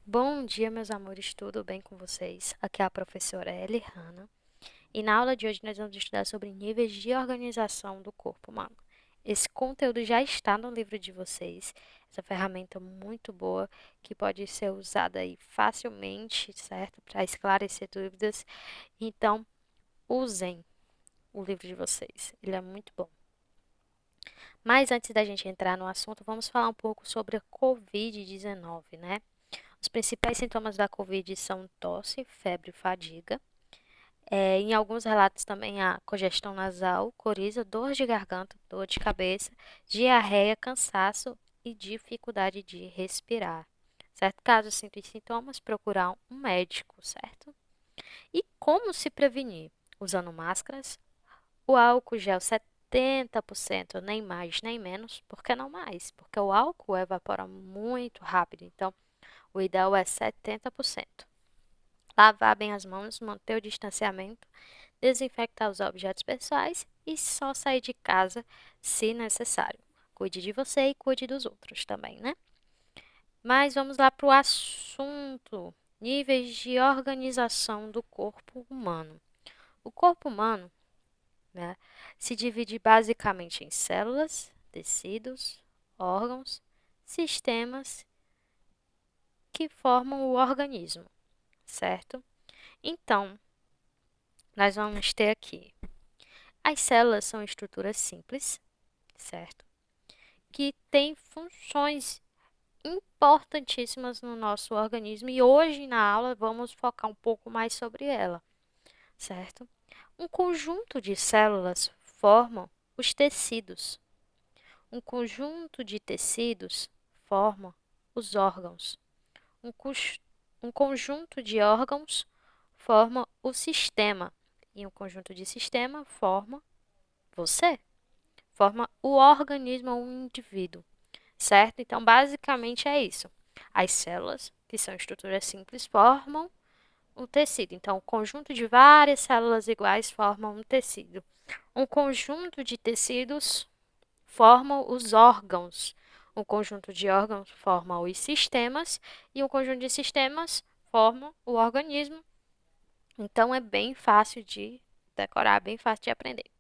Bom dia, meus amores, tudo bem com vocês? Aqui é a professora Eli Hanna e na aula de hoje nós vamos estudar sobre níveis de organização do corpo humano. Esse conteúdo já está no livro de vocês, essa ferramenta muito boa que pode ser usada aí facilmente, certo? Para esclarecer dúvidas. Então, usem o livro de vocês, ele é muito bom. Mas antes da gente entrar no assunto, vamos falar um pouco sobre a Covid-19, né? Os principais sintomas da Covid são tosse, febre e fadiga. Em alguns relatos também há congestão nasal, coriza, dor de garganta, dor de cabeça, diarreia, cansaço e dificuldade de respirar. Certo? Caso sinta os sintomas, procurar um médico, certo? E como se prevenir? Usando máscaras, o álcool gel 70%, nem mais nem menos, por que não mais? Porque o álcool evapora muito rápido, então o ideal é 70%. Lavar bem as mãos, manter o distanciamento, desinfectar os objetos pessoais e só sair de casa se necessário. Cuide de você e cuide dos outros também, né? Mas vamos lá para o assunto: níveis de organização do corpo humano. O corpo humano, né, se divide basicamente em células, tecidos, órgãos, sistemas que formam o organismo, certo? Então, nós vamos ter aqui. As células são estruturas simples, certo? Que têm funções importantíssimas no nosso organismo e hoje na aula vamos focar um pouco mais sobre ela, certo? Um conjunto de células formam os tecidos. Um conjunto de tecidos forma os órgãos. Um, um conjunto de órgãos forma o sistema. E um conjunto de sistema forma você. Forma o organismo ou um indivíduo, certo? Então, basicamente é isso. As células, que são estruturas simples, formam um tecido. Então, um conjunto de várias células iguais formam um tecido. Um conjunto de tecidos forma os órgãos. Um conjunto de órgãos forma os sistemas e um conjunto de sistemas forma o organismo. Então, é bem fácil de decorar, bem fácil de aprender.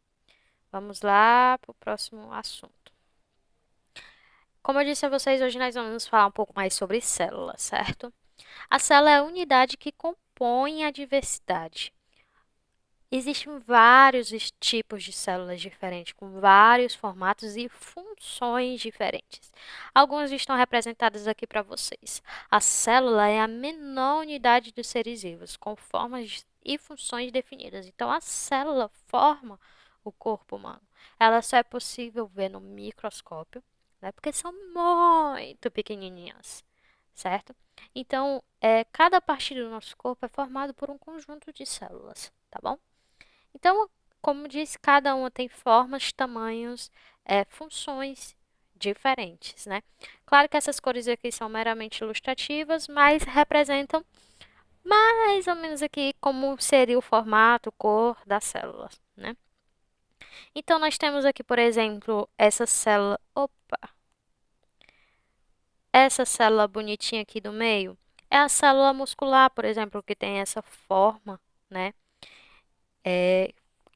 Vamos lá para o próximo assunto. Como eu disse a vocês, hoje nós vamos falar um pouco mais sobre célula, certo? A célula é a unidade que compõe a diversidade. Existem vários tipos de células diferentes, com vários formatos e funções diferentes. Algumas estão representadas aqui para vocês. A célula é a menor unidade dos seres vivos, com formas e funções definidas. Então, a célula forma o corpo humano. Ela só é possível ver no microscópio, né, porque são muito pequenininhas, certo? Então, cada parte do nosso corpo é formado por um conjunto de células, tá bom? Então, como disse, cada uma tem formas, tamanhos, funções diferentes, né? Claro que essas cores aqui são meramente ilustrativas, mas representam mais ou menos aqui como seria o formato, cor das células, né? Então, nós temos aqui, por exemplo, essa célula bonitinha aqui do meio é a célula muscular, por exemplo, que tem essa forma, né?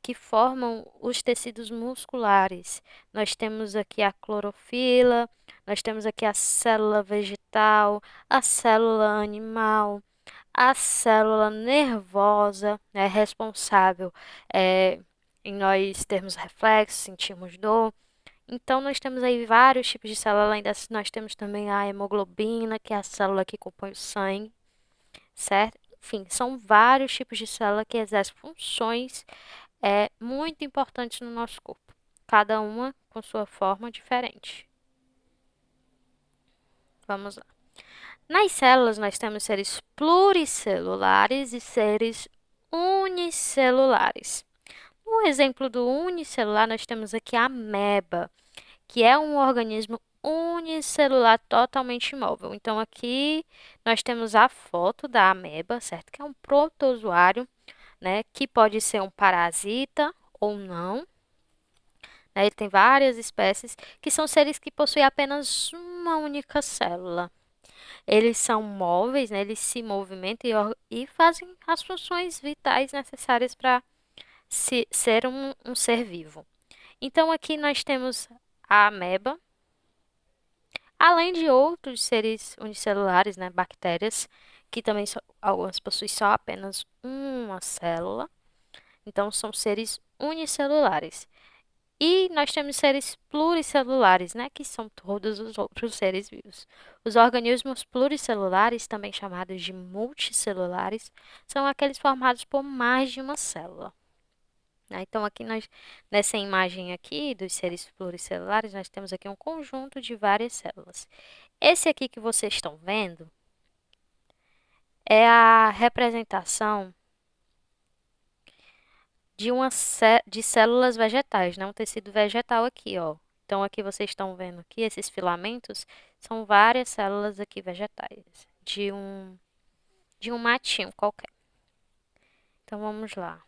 Que formam os tecidos musculares. Nós temos aqui a clorofila, nós temos aqui a célula vegetal, a célula animal, a célula nervosa, né, responsável em nós termos reflexos, sentirmos dor. Então, nós temos aí vários tipos de célula, além dessas, nós temos também a hemoglobina, que é a célula que compõe o sangue, certo? Enfim, são vários tipos de célula que exercem funções muito importantes no nosso corpo, cada uma com sua forma diferente. Vamos lá. Nas células, nós temos seres pluricelulares e seres unicelulares. No exemplo do unicelular, nós temos aqui a ameba, que é um organismo unicelular totalmente imóvel. Então, aqui nós temos a foto da ameba, certo? Que é um protozoário, né? Que pode ser um parasita ou não. Né? Ele tem várias espécies que são seres que possuem apenas uma única célula. Eles são móveis, né? Eles se movimentam e fazem as funções vitais necessárias para ser um ser vivo. Então, aqui nós temos a ameba, além de outros seres unicelulares, né? Bactérias, que também algumas possuem só apenas uma célula. Então, são seres unicelulares. E nós temos seres pluricelulares, né, que são todos os outros seres vivos. Os organismos pluricelulares, também chamados de multicelulares, são aqueles formados por mais de uma célula, né? Então, aqui nessa imagem aqui dos seres pluricelulares, nós temos aqui um conjunto de várias células. Esse aqui que vocês estão vendo é a representação de células vegetais, né? Um tecido vegetal aqui, ó. Então, aqui vocês estão vendo aqui, esses filamentos são várias células aqui vegetais, de um matinho qualquer. Então, vamos lá.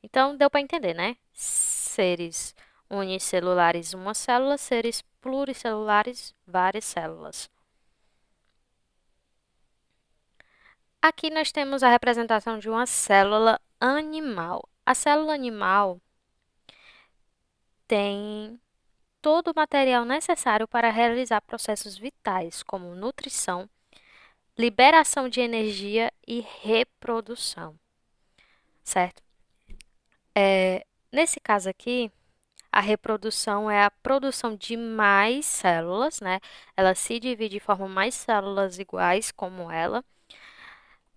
Então, deu para entender, né? Seres unicelulares, uma célula, seres pluricelulares, várias células. Aqui nós temos a representação de uma célula animal. A célula animal tem todo o material necessário para realizar processos vitais, como nutrição, liberação de energia e reprodução, certo? Nesse caso aqui, a reprodução é a produção de mais células, né? Ela se divide e forma mais células iguais como ela.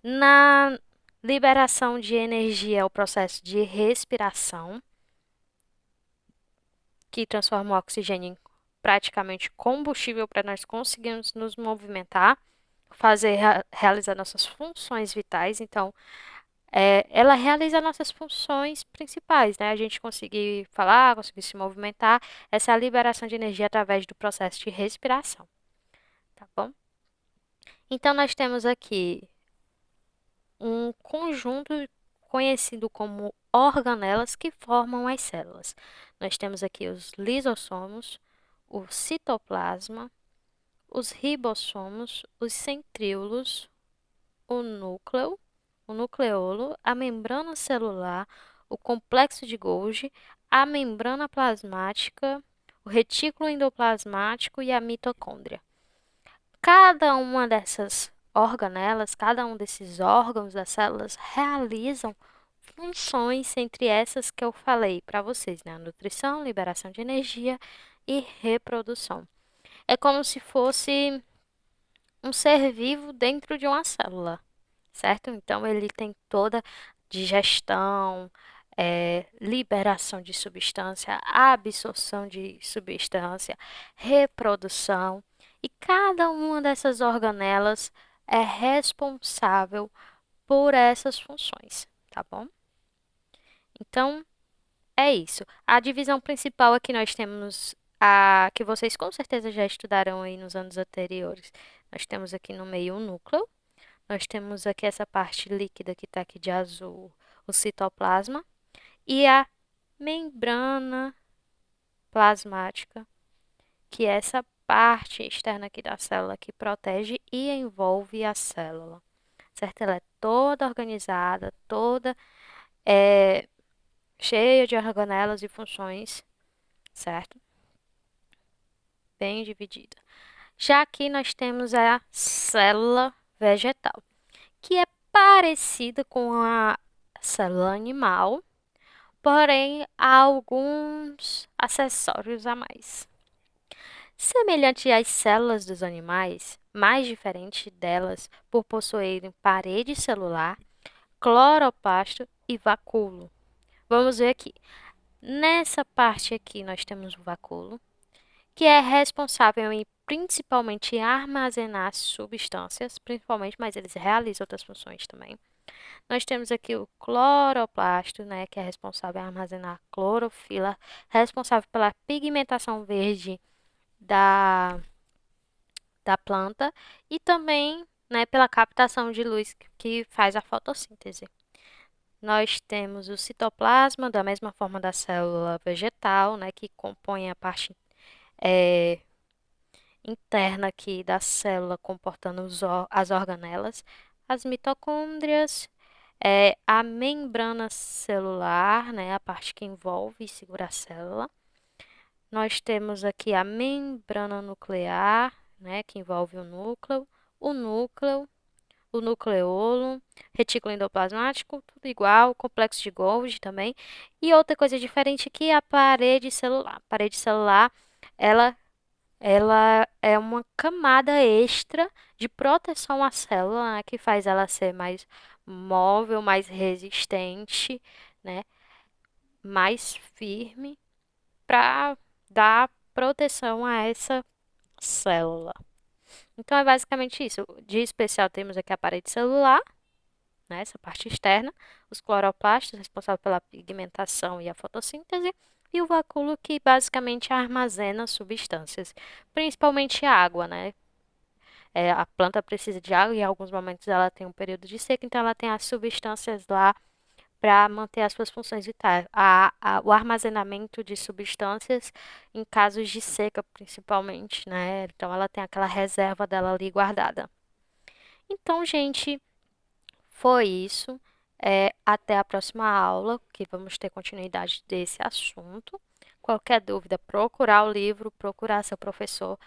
Na liberação de energia é o processo de respiração, que transforma o oxigênio em praticamente combustível para nós conseguirmos nos movimentar, realizar nossas funções vitais. Então, ela realiza nossas funções principais, né? A gente conseguir falar, conseguir se movimentar, essa é a liberação de energia através do processo de respiração, tá bom? Então, nós temos aqui um conjunto conhecido como organelas que formam as células. Nós temos aqui os lisossomos, o citoplasma, os ribossomos, os centríolos, o núcleo, o nucleolo, a membrana celular, o complexo de Golgi, a membrana plasmática, o retículo endoplasmático e a mitocôndria. Cada uma dessas organelas, cada um desses órgãos das células realizam funções entre essas que eu falei para vocês, né? Nutrição, liberação de energia e reprodução. É como se fosse um ser vivo dentro de uma célula, certo? Então, ele tem toda digestão, liberação de substância, absorção de substância, reprodução. E cada uma dessas organelas é responsável por essas funções, tá bom? Então, é isso. A divisão principal aqui nós temos a que vocês com certeza já estudaram aí nos anos anteriores. Nós temos aqui no meio o núcleo, nós temos aqui essa parte líquida que está aqui de azul, o citoplasma, e a membrana plasmática, que é essa parte externa aqui da célula que protege e envolve a célula, certo? Ela é toda organizada, toda cheia de organelas e funções, certo? Bem dividida. Já aqui nós temos a célula vegetal, que é parecida com a célula animal, porém há alguns acessórios a mais. Semelhante às células dos animais, mais diferente delas por possuírem parede celular, cloroplasto e vacúolo. Vamos ver aqui. Nessa parte aqui nós temos o vacúolo, que é responsável em principalmente armazenar substâncias, principalmente, mas eles realizam outras funções também. Nós temos aqui o cloroplasto, né, que é responsável em armazenar clorofila, responsável pela pigmentação verde da planta e também, né, pela captação de luz que faz a fotossíntese. Nós temos o citoplasma, da mesma forma da célula vegetal, né, que compõe a parte interna aqui da célula comportando as organelas, as mitocôndrias, a membrana celular, né, a parte que envolve e segura a célula. Nós temos aqui a membrana nuclear, né, que envolve o núcleo, o nucleolo, retículo endoplasmático, tudo igual, complexo de Golgi também. E outra coisa diferente aqui é a parede celular. A parede celular, ela, ela é uma camada extra de proteção à célula, né, que faz ela ser mais móvel, mais resistente, né, mais firme, para dar proteção a essa célula. Então, é basicamente isso. De especial, temos aqui a parede celular, né, essa parte externa, os cloroplastos, responsáveis pela pigmentação e a fotossíntese, e o vacúolo, que basicamente armazena substâncias, principalmente água, né? A planta precisa de água e em alguns momentos ela tem um período de seca, então ela tem as substâncias lá para manter as suas funções vitais. O armazenamento de substâncias em casos de seca, principalmente, né? Então ela tem aquela reserva dela ali guardada. Então, gente, foi isso. Até a próxima aula, que vamos ter continuidade desse assunto. Qualquer dúvida, procurar o livro, procurar seu professor.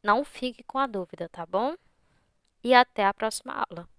Não fique com a dúvida, tá bom? E até a próxima aula.